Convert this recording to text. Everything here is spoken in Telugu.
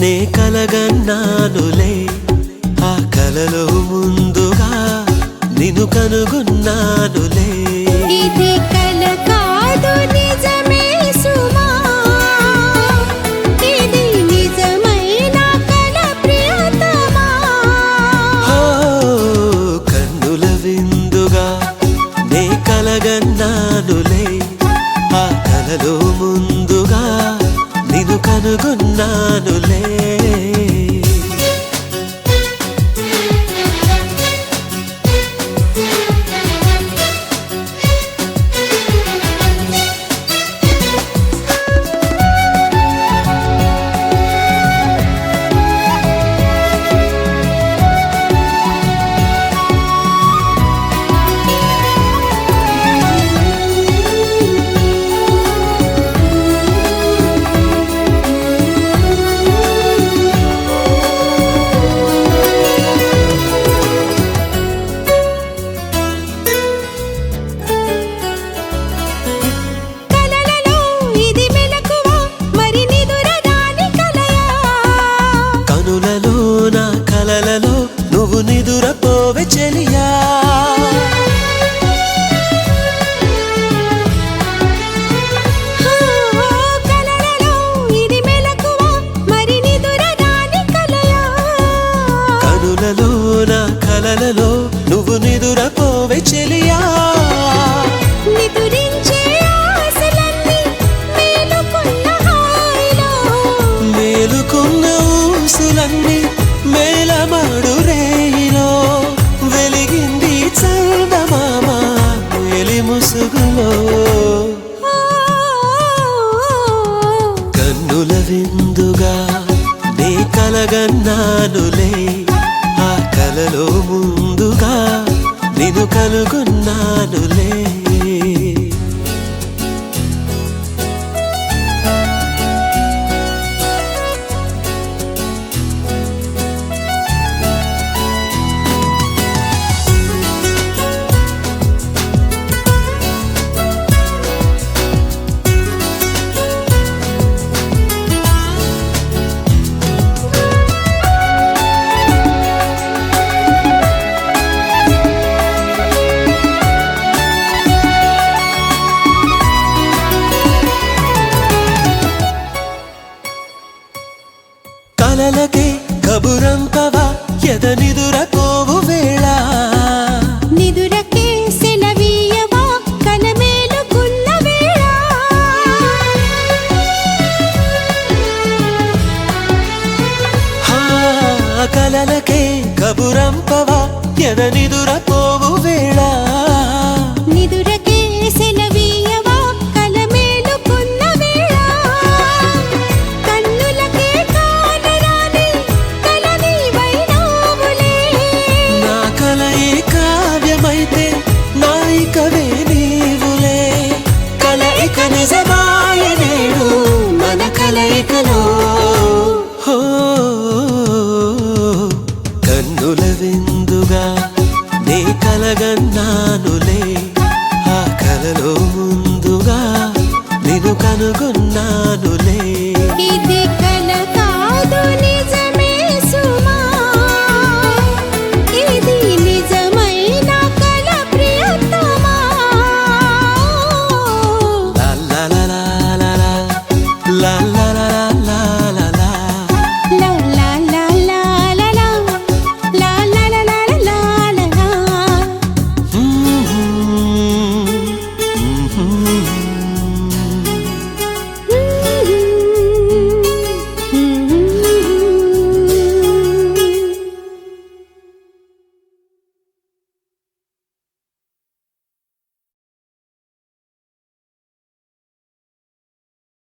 నే కలగన్నానులే ఆ కలలో ముందుగా నిన్ను కనుగొన్నానులే ఇది కల కాదు నిజమే సుమా ఇది నిజమైన కల ప్రియతమా కన్నుల విందుగా నే కలగన్నానులే ఆ కలలో ముందుగా నిన్ను కనుగొన్నానులే కలలలో నువ్వు నిదురపోవే చెలియా కనులలో నా కలలలో నువ్వు నిదురపోవే చెలియా మేలుకున్న ఊసులన్నీ మేలమాడు రేయిలో వెలిగింది చందమామ మేలి ముసుగులో కన్నుల విందుగా నే కలగన్నానులే ఆ కలలో ముందుగా నిన్ను కనుగొన్నానులే కలలకే కబురంపవా ఎదనిదురపోవు వేళ నిదురకే సెలవీయవా కలమేలుకున్న వేళ కలలకే కబురంపవా ఎదనిదురపోవు వేళ నిదురకే సెలవీయవా కలమేలుకున్న వేళ కన్నులకే కానరాని కలనీవైనావులే నా కలయి కావ్యమైతే నాయికవే నీవులే కలయిక నిజమాయ నేడు మన కలయికలో కన్నుల విందుగా నే కలగన్